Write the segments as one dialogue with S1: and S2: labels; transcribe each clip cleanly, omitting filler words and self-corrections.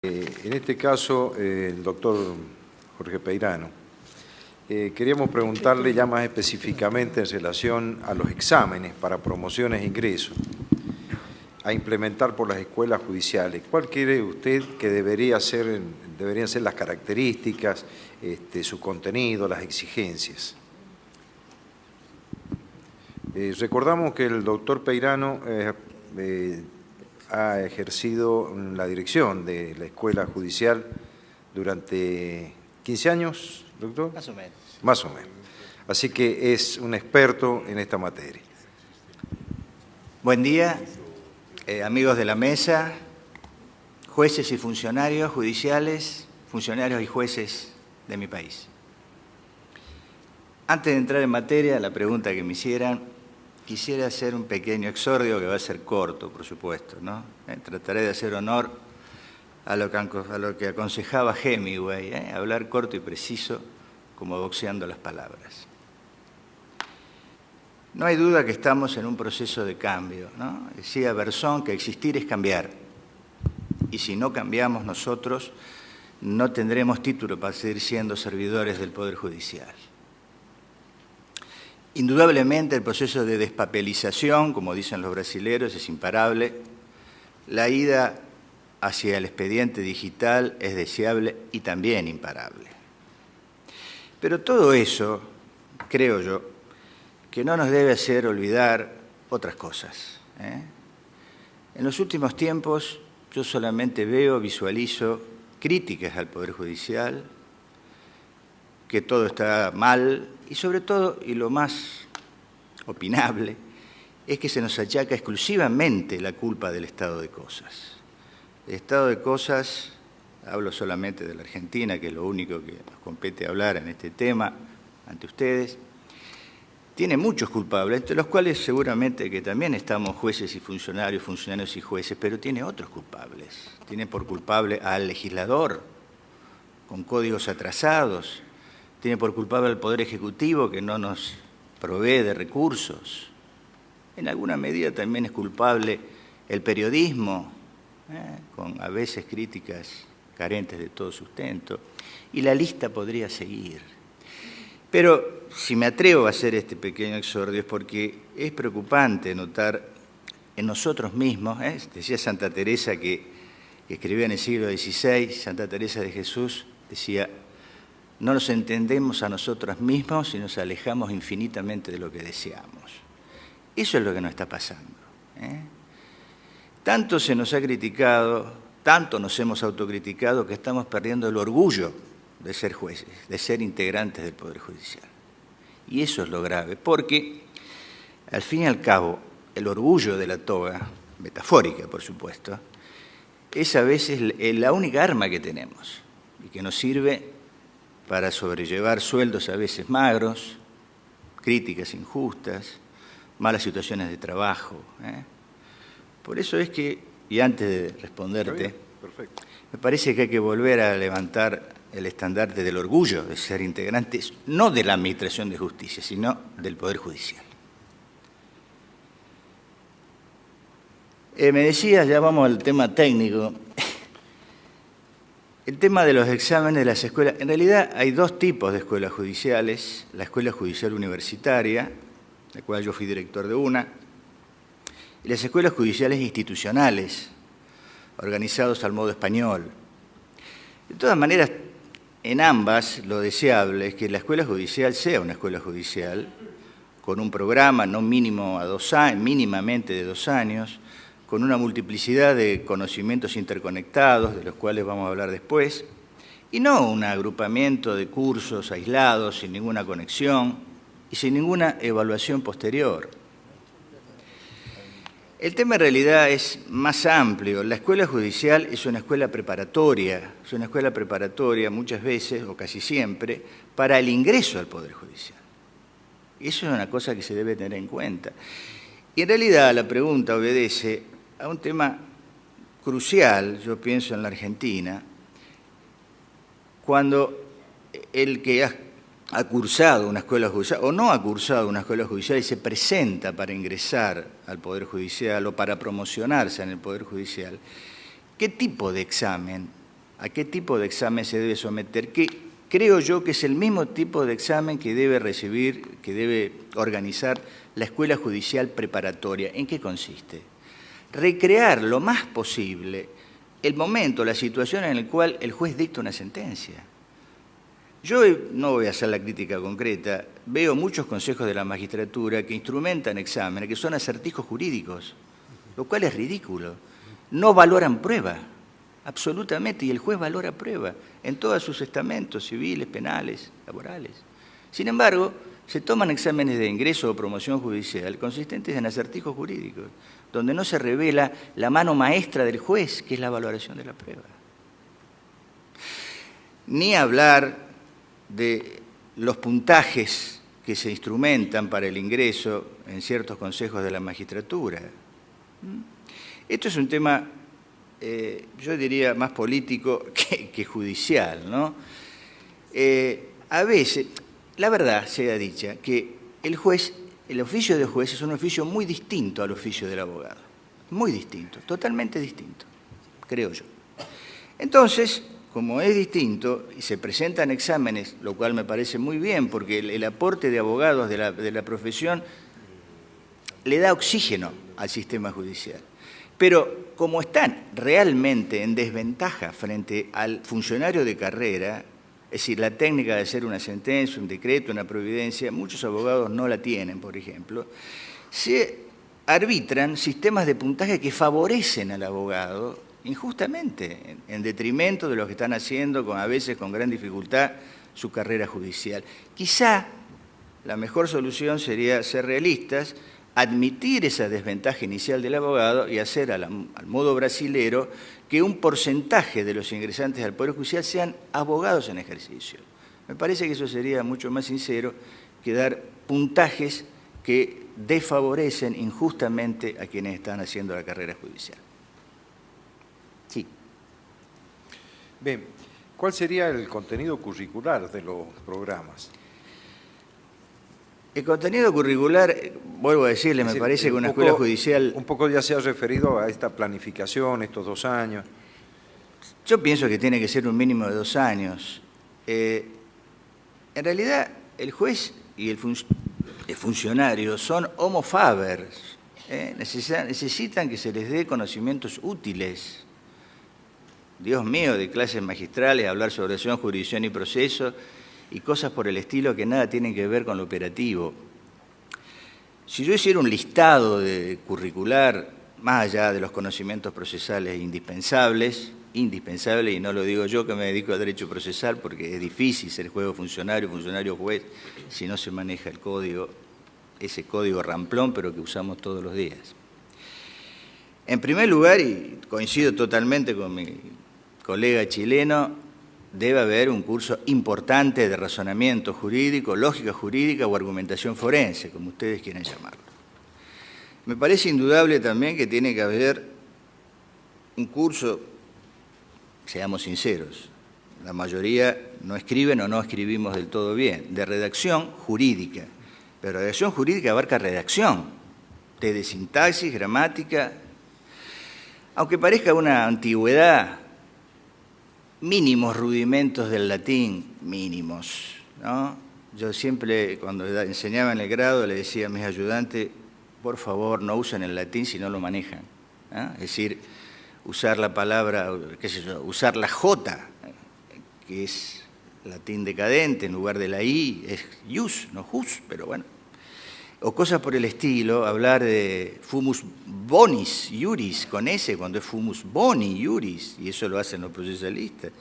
S1: En este caso, el doctor Jorge Peirano, queríamos preguntarle ya más específicamente en relación a los exámenes para promociones e ingresos a implementar por las escuelas judiciales. ¿Cuál cree usted que deberían ser las características, su contenido, las exigencias? Recordamos que el doctor Peirano ha ejercido la dirección de la escuela judicial durante 15 años, doctor.
S2: Más o menos.
S1: Más o menos. Así que es un experto en esta materia.
S2: Buen día, amigos de la mesa, jueces y funcionarios judiciales, funcionarios y jueces de mi país. Antes de entrar en materia, la pregunta que me hicieran, quisiera hacer un pequeño exordio que va a ser corto, por supuesto, ¿no? Trataré de hacer honor a lo que aconsejaba Hemingway, hablar corto y preciso, como boxeando las palabras. No hay duda que estamos en un proceso de cambio, ¿no? Decía Berzón que existir es cambiar, y si no cambiamos nosotros, no tendremos título para seguir siendo servidores del Poder Judicial. Indudablemente el proceso de despapelización, como dicen los brasileros, es imparable. La ida hacia el expediente digital es deseable y también imparable. Pero todo eso, creo yo, que no nos debe hacer olvidar otras cosas. En los últimos tiempos yo solamente visualizo críticas al Poder Judicial, que todo está mal, y sobre todo, y lo más opinable, es que se nos achaca exclusivamente la culpa del estado de cosas. El estado de cosas, hablo solamente de la Argentina, que es lo único que nos compete hablar en este tema ante ustedes, tiene muchos culpables, entre los cuales seguramente que también estamos jueces y funcionarios, funcionarios y jueces, pero tiene otros culpables. Tiene por culpable al legislador, con códigos atrasados, tiene por culpable al Poder Ejecutivo, que no nos provee de recursos. En alguna medida también es culpable el periodismo, con a veces críticas carentes de todo sustento, y la lista podría seguir. Pero si me atrevo a hacer este pequeño exordio es porque es preocupante notar en nosotros mismos, decía Santa Teresa que escribió en el siglo XVI, Santa Teresa de Jesús, decía: no nos entendemos a nosotros mismos y nos alejamos infinitamente de lo que deseamos. Eso es lo que nos está pasando. Tanto se nos ha criticado, tanto nos hemos autocriticado que estamos perdiendo el orgullo de ser jueces, de ser integrantes del Poder Judicial. Y eso es lo grave, porque al fin y al cabo el orgullo de la toga, metafórica por supuesto, es a veces la única arma que tenemos y que nos sirve para sobrellevar sueldos a veces magros, críticas injustas, malas situaciones de trabajo. Por eso es que, y antes de responderte, me parece que hay que volver a levantar el estandarte del orgullo de ser integrantes, no de la Administración de Justicia, sino del Poder Judicial. Me decías, ya vamos al tema técnico, el tema de los exámenes de las escuelas. En realidad hay dos tipos de escuelas judiciales: la Escuela Judicial Universitaria, de la cual yo fui director de una, y las escuelas judiciales institucionales, organizados al modo español. De todas maneras, en ambas lo deseable es que la escuela judicial sea una escuela judicial con un programa no mínimo a 2 años, mínimamente de 2 años, con una multiplicidad de conocimientos interconectados, de los cuales vamos a hablar después, y no un agrupamiento de cursos aislados, sin ninguna conexión y sin ninguna evaluación posterior. El tema en realidad es más amplio. La escuela judicial es una escuela preparatoria muchas veces, o casi siempre, para el ingreso al Poder Judicial. Eso es una cosa que se debe tener en cuenta. Y en realidad la pregunta obedece a un tema crucial, yo pienso, en la Argentina, cuando el que ha cursado una escuela judicial o no ha cursado una escuela judicial y se presenta para ingresar al Poder Judicial o para promocionarse en el Poder Judicial, ¿qué tipo de examen a qué tipo de examen se debe someter, que creo yo que es el mismo tipo de examen que debe recibir, que debe organizar la Escuela Judicial Preparatoria. ¿En qué consiste? Recrear lo más posible el momento, la situación en la cual el juez dicta una sentencia. Yo no voy a hacer la crítica concreta, veo muchos consejos de la magistratura que instrumentan exámenes que son acertijos jurídicos, lo cual es ridículo. No valoran prueba, absolutamente, y el juez valora prueba en todos sus estamentos civiles, penales, laborales. Sin embargo, se toman exámenes de ingreso o promoción judicial consistentes en acertijos jurídicos, donde no se revela la mano maestra del juez, que es la valoración de la prueba. Ni hablar de los puntajes que se instrumentan para el ingreso en ciertos consejos de la magistratura. Esto es un tema, yo diría, más político que judicial, ¿no? A veces, la verdad sea dicha, que el oficio de juez es un oficio muy distinto al oficio del abogado. Muy distinto, totalmente distinto, creo yo. Entonces, como es distinto y se presentan exámenes, lo cual me parece muy bien, porque el aporte de abogados de la profesión le da oxígeno al sistema judicial. Pero como están realmente en desventaja frente al funcionario de carrera, es decir, la técnica de hacer una sentencia, un decreto, una providencia, muchos abogados no la tienen, por ejemplo, se arbitran sistemas de puntaje que favorecen al abogado injustamente, en detrimento de los que están haciendo, a veces con gran dificultad, su carrera judicial. Quizá la mejor solución sería ser realistas, admitir esa desventaja inicial del abogado y hacer al modo brasilero que un porcentaje de los ingresantes al Poder Judicial sean abogados en ejercicio. Me parece que eso sería mucho más sincero que dar puntajes que desfavorecen injustamente a quienes están haciendo la carrera judicial. Sí.
S1: Bien, ¿cuál sería el contenido curricular de los programas?
S2: El contenido curricular, vuelvo a decirle, me parece que una escuela judicial...
S1: Un poco ya se ha referido a esta planificación, estos 2 años.
S2: Yo pienso que tiene que ser un mínimo de 2 años. En realidad, el juez y el funcionario son homo faber, necesitan que se les dé conocimientos útiles. Dios mío, de clases magistrales, hablar sobre acción, jurisdicción y proceso, y cosas por el estilo que nada tienen que ver con lo operativo. Si yo hiciera un listado de curricular, más allá de los conocimientos procesales indispensables, y no lo digo yo que me dedico a derecho procesal, porque es difícil ser funcionario juez, si no se maneja el código, ese código ramplón, pero que usamos todos los días. En primer lugar, y coincido totalmente con mi colega chileno, debe haber un curso importante de razonamiento jurídico, lógica jurídica o argumentación forense, como ustedes quieran llamarlo. Me parece indudable también que tiene que haber un curso, seamos sinceros, la mayoría no escriben o no escribimos del todo bien, de redacción jurídica. Pero redacción jurídica abarca redacción, de sintaxis, gramática. Aunque parezca una antigüedad, mínimos rudimentos del latín, mínimos, ¿no? Yo siempre, cuando enseñaba en el grado, le decía a mis ayudantes, por favor, no usen el latín si no lo manejan, ¿no? Es decir, usar la palabra, qué sé yo, usar la J, que es latín decadente, en lugar de la I, es ius, no jus, pero bueno. O cosas por el estilo, hablar de fumus bonis iuris, con S, cuando es fumus boni iuris, y eso lo hacen los procesalistas.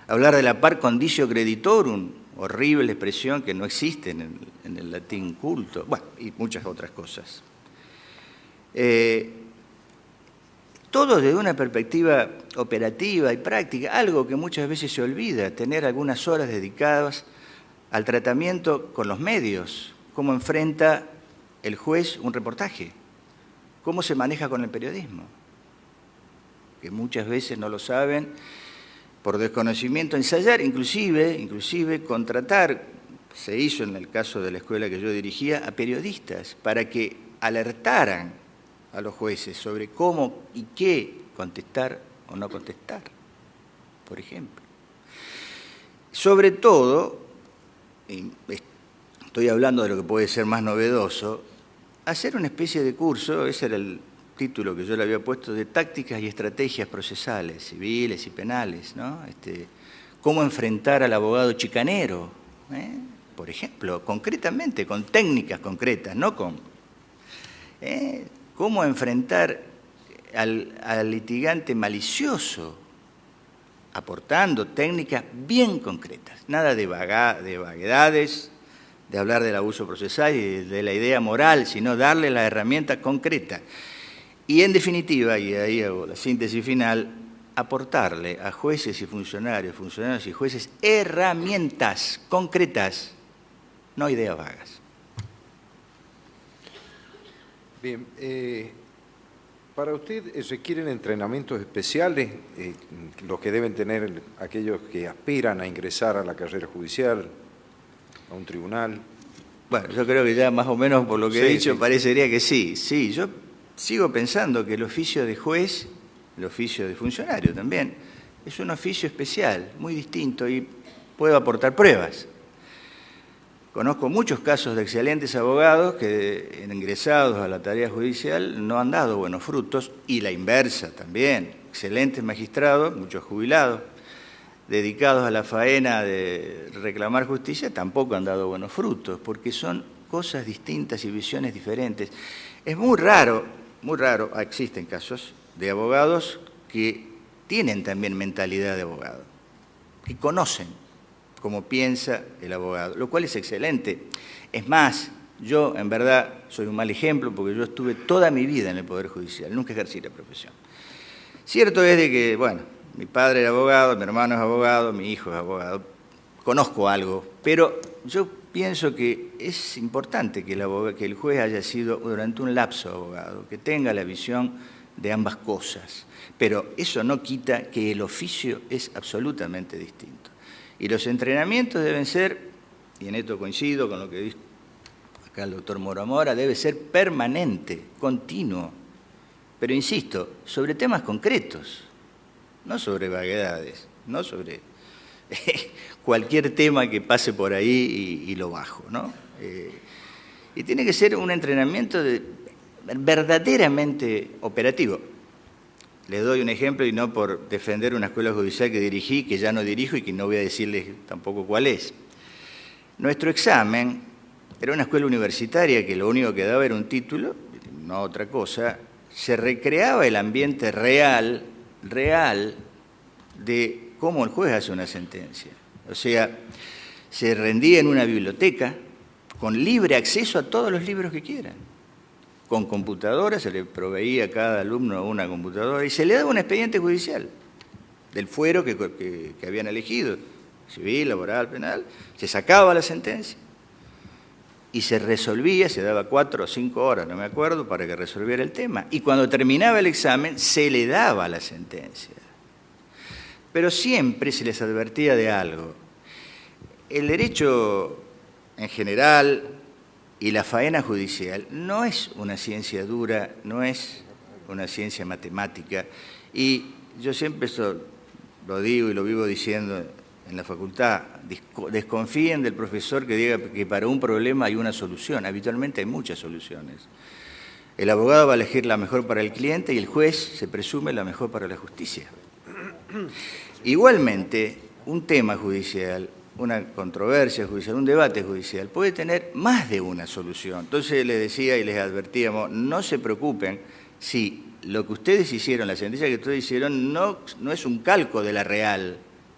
S2: Hablar de la par conditio creditorum, horrible expresión que no existe en el latín culto, bueno, y muchas otras cosas. Todo desde una perspectiva operativa y práctica, algo que muchas veces se olvida, tener algunas horas dedicadas al tratamiento con los medios, cómo enfrenta el juez un reportaje, cómo se maneja con el periodismo, que muchas veces no lo saben por desconocimiento, ensayar, inclusive contratar, se hizo en el caso de la escuela que yo dirigía, a periodistas para que alertaran a los jueces sobre cómo y qué contestar o no contestar. por ejemplo. Sobre todo, y estoy hablando de lo que puede ser más novedoso, hacer una especie de curso, ese era el título que yo le había puesto, de tácticas y estrategias procesales, civiles y penales, ¿no? Cómo enfrentar al abogado chicanero, por ejemplo, concretamente, con técnicas concretas, no con... cómo enfrentar al litigante malicioso, aportando técnicas bien concretas, nada de vaguedades, de hablar del abuso procesal y de la idea moral, sino darle la herramienta concreta. Y en definitiva, y ahí hago la síntesis final, aportarle a jueces y funcionarios y jueces herramientas concretas, no ideas vagas.
S1: Bien, para usted requieren entrenamientos especiales, los que deben tener aquellos que aspiran a ingresar a la carrera judicial, a un tribunal.
S2: Bueno, yo creo que ya más o menos por lo que he dicho
S1: sí.
S2: Parecería que sí. Sí, yo sigo pensando que el oficio de juez, el oficio de funcionario también, es un oficio especial, muy distinto y puedo aportar pruebas. Conozco muchos casos de excelentes abogados que, ingresados a la tarea judicial, no han dado buenos frutos, y la inversa también. Excelentes magistrados, muchos jubilados, dedicados a la faena de reclamar justicia, tampoco han dado buenos frutos, porque son cosas distintas y visiones diferentes. Es muy raro, existen casos de abogados que tienen también mentalidad de abogado, que conocen cómo piensa el abogado, lo cual es excelente. Es más, yo en verdad soy un mal ejemplo porque yo estuve toda mi vida en el Poder Judicial, nunca ejercí la profesión. Cierto es de que, bueno, mi padre era abogado, mi hermano es abogado, mi hijo es abogado, conozco algo, pero yo pienso que es importante que el juez haya sido durante un lapso abogado, que tenga la visión de ambas cosas, pero eso no quita que el oficio es absolutamente distinto. Y los entrenamientos deben ser, y en esto coincido con lo que dijo acá el doctor Mora, debe ser permanente, continuo, pero insisto, sobre temas concretos, no sobre vaguedades, no sobre cualquier tema que pase por ahí y lo bajo, ¿no? Y tiene que ser un entrenamiento verdaderamente operativo. Les doy un ejemplo, y no por defender una escuela judicial que dirigí, que ya no dirijo y que no voy a decirles tampoco cuál es. Nuestro examen era una escuela universitaria que lo único que daba era un título, no otra cosa. Se recreaba el ambiente real de cómo el juez hace una sentencia. O sea, se rendía en una biblioteca con libre acceso a todos los libros que quieran. Con computadora, se le proveía a cada alumno una computadora y se le daba un expediente judicial del fuero que habían elegido, civil, laboral, penal, se sacaba la sentencia y se resolvía, se daba 4 o 5 horas, no me acuerdo, para que resolviera el tema. Y cuando terminaba el examen, se le daba la sentencia. Pero siempre se les advertía de algo. El derecho en general y la faena judicial no es una ciencia dura, no es una ciencia matemática. Y yo siempre eso lo digo y lo vivo diciendo en la facultad, desconfíen del profesor que diga que para un problema hay una solución. Habitualmente hay muchas soluciones. El abogado va a elegir la mejor para el cliente y el juez se presume la mejor para la justicia. Igualmente, un tema judicial, una controversia judicial, un debate judicial, puede tener más de una solución. Entonces les decía y les advertíamos, no se preocupen si lo que ustedes hicieron, la sentencia que ustedes hicieron, no es un calco de la real,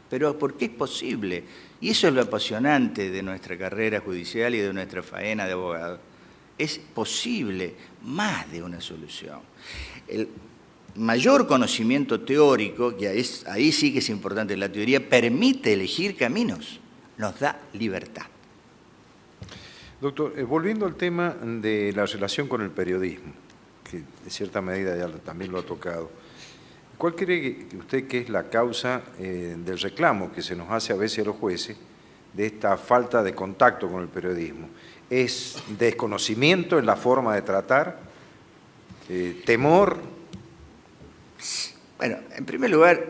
S2: pero porque es posible. Y eso es lo apasionante de nuestra carrera judicial y de nuestra faena de abogado. Es posible más de una solución. El mayor conocimiento teórico, que ahí sí que es importante, la teoría permite elegir caminos, nos da libertad.
S1: Doctor, volviendo al tema de la relación con el periodismo, que de cierta medida ya también lo ha tocado, ¿cuál cree usted que es la causa del reclamo que se nos hace a veces a los jueces de esta falta de contacto con el periodismo? ¿Es desconocimiento en la forma de tratar? ¿Temor?
S2: Bueno, en primer lugar,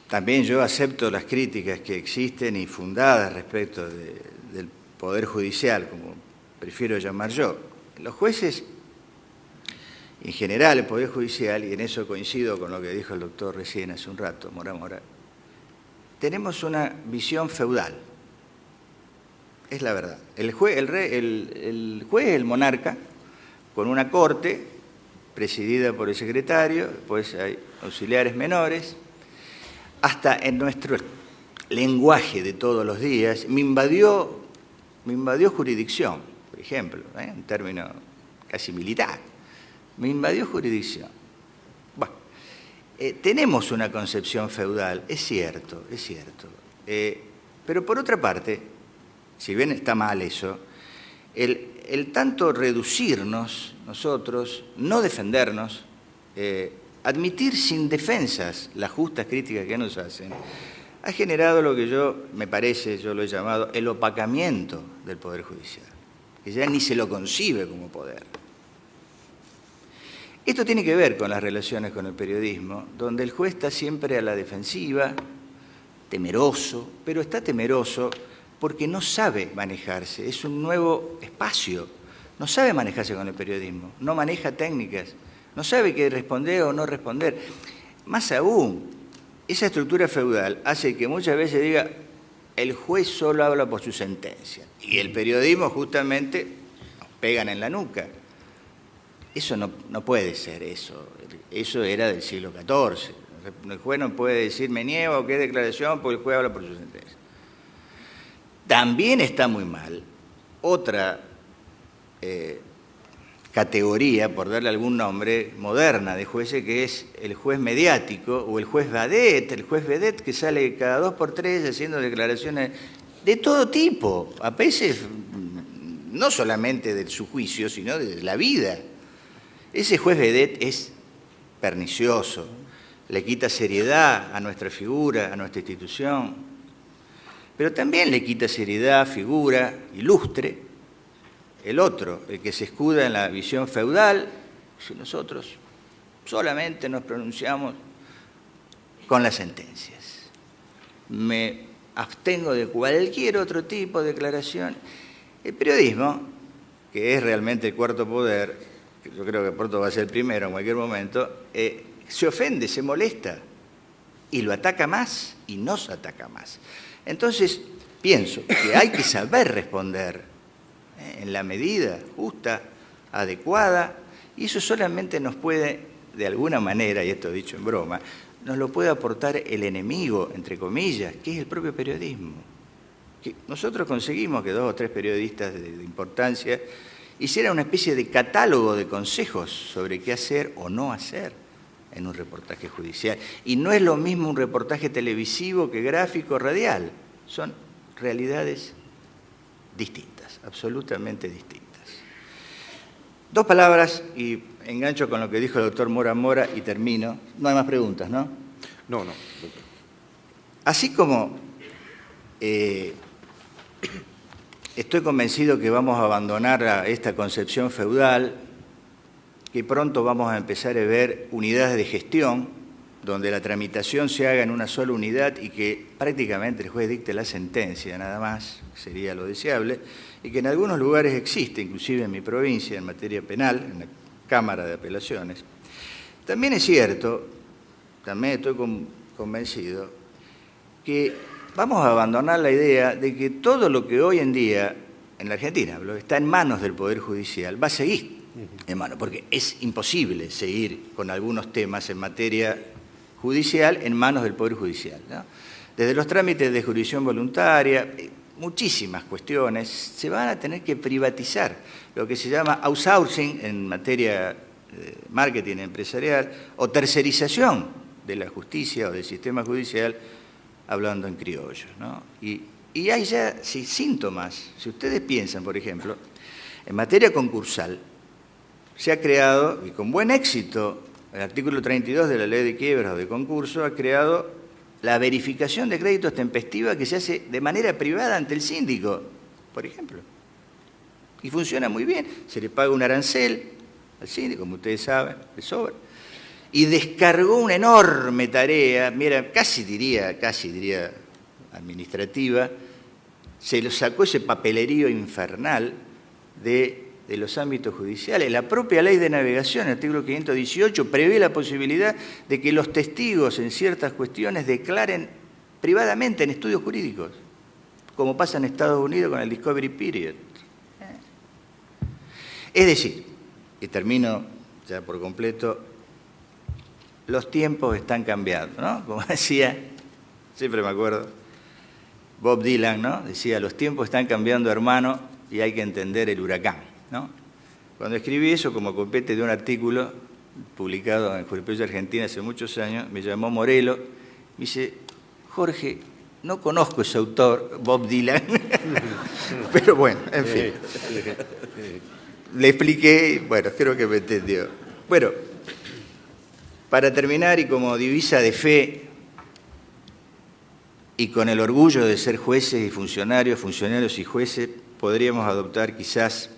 S2: también yo acepto las críticas que existen y fundadas respecto del Poder Judicial, como prefiero llamar yo. Los jueces, en general el Poder Judicial, y en eso coincido con lo que dijo el doctor recién hace un rato, Mora Mora, tenemos una visión feudal. Es la verdad. El juez, el monarca, con una corte presidida por el secretario, después hay auxiliares menores, hasta en nuestro lenguaje de todos los días, me invadió jurisdicción, por ejemplo, un término casi militar, me invadió jurisdicción. Bueno, tenemos una concepción feudal, es cierto, pero por otra parte, si bien está mal eso, el tanto reducirnos nosotros, no defendernos, admitir sin defensas las justas críticas que nos hacen, ha generado lo que me parece, yo lo he llamado, el opacamiento del Poder Judicial, que ya ni se lo concibe como poder. Esto tiene que ver con las relaciones con el periodismo, donde el juez está siempre a la defensiva, temeroso, pero está temeroso porque no sabe manejarse, es un nuevo espacio, no sabe manejarse con el periodismo, no maneja técnicas, no sabe qué responder o no responder. Más aún, esa estructura feudal hace que muchas veces diga, el juez solo habla por su sentencia, y el periodismo justamente nos pegan en la nuca. Eso no puede ser eso era del siglo XIV. El juez no puede decir, me niego, qué declaración, porque el juez habla por su sentencia. También está muy mal otra categoría, por darle algún nombre, moderna de jueces, que es el juez mediático o el juez vedette que sale cada 2 por 3 haciendo declaraciones de todo tipo, a veces no solamente de su juicio, sino de la vida. Ese juez vedette es pernicioso, le quita seriedad a nuestra figura, a nuestra institución, pero también le quita seriedad, figura, ilustre, el otro, el que se escuda en la visión feudal, si nosotros solamente nos pronunciamos con las sentencias. Me abstengo de cualquier otro tipo de declaración. El periodismo, que es realmente el cuarto poder, que yo creo que pronto va a ser el primero en cualquier momento, se ofende, se molesta y lo ataca más y nos ataca más. Entonces, pienso que hay que saber responder en la medida justa, adecuada, y eso solamente nos puede, de alguna manera, y esto dicho en broma, nos lo puede aportar el enemigo, entre comillas, que es el propio periodismo. Que nosotros conseguimos que 2 o 3 periodistas de importancia hicieran una especie de catálogo de consejos sobre qué hacer o no hacer en un reportaje judicial. Y no es lo mismo un reportaje televisivo que gráfico, radial. Son realidades distintas, absolutamente distintas. 2 palabras y engancho con lo que dijo el doctor Mora Mora y termino. No hay más preguntas, ¿no?
S1: No, doctor.
S2: Así como estoy convencido que vamos a abandonar esta concepción feudal, que pronto vamos a empezar a ver unidades de gestión, donde la tramitación se haga en una sola unidad y que prácticamente el juez dicte la sentencia, nada más, sería lo deseable, y que en algunos lugares existe, inclusive en mi provincia, en materia penal, en la Cámara de Apelaciones. También es cierto, también estoy convencido, que vamos a abandonar la idea de que todo lo que hoy en día, en la Argentina, está en manos del Poder Judicial, va a seguir en manos, porque es imposible seguir con algunos temas en materia judicial en manos del Poder Judicial, ¿no? Desde los trámites de jurisdicción voluntaria, muchísimas cuestiones se van a tener que privatizar, lo que se llama outsourcing en materia de marketing empresarial o tercerización de la justicia o del sistema judicial, hablando en criollo, ¿no? Y hay ya síntomas. Si ustedes piensan, por ejemplo, en materia concursal, se ha creado, y con buen éxito, el artículo 32 de la Ley de Quiebras o de Concurso ha creado la verificación de créditos tempestiva que se hace de manera privada ante el síndico, por ejemplo. Y funciona muy bien. Se le paga un arancel al síndico, como ustedes saben, de sobra. y descargó una enorme tarea, mira, casi diría administrativa, se lo sacó ese papelerío infernal de los ámbitos judiciales. La propia ley de navegación, el artículo 518, prevé la posibilidad de que los testigos en ciertas cuestiones declaren privadamente en estudios jurídicos, como pasa en Estados Unidos con el Discovery Period. Es decir, y termino ya por completo, los tiempos están cambiando, ¿no? Como decía, siempre me acuerdo, Bob Dylan, ¿no? Decía, los tiempos están cambiando, hermano, y hay que entender el huracán, ¿no? Cuando escribí eso como copete de un artículo publicado en Jurisprudencia Argentina hace muchos años, me llamó Morelo, me dice, Jorge, no conozco ese autor, Bob Dylan, pero bueno, en fin. Le expliqué y bueno, creo que me entendió. Bueno, para terminar y como divisa de fe y con el orgullo de ser jueces y funcionarios y jueces, podríamos adoptar quizás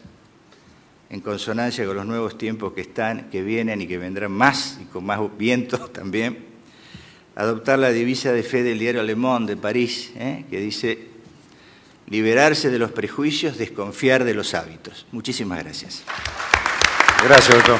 S2: en consonancia con los nuevos tiempos que vienen y que vendrán más y con más viento también, adoptar la divisa de fe del diario Le Monde de París, que dice, liberarse de los prejuicios, desconfiar de los hábitos. Muchísimas gracias.
S1: Gracias, doctor.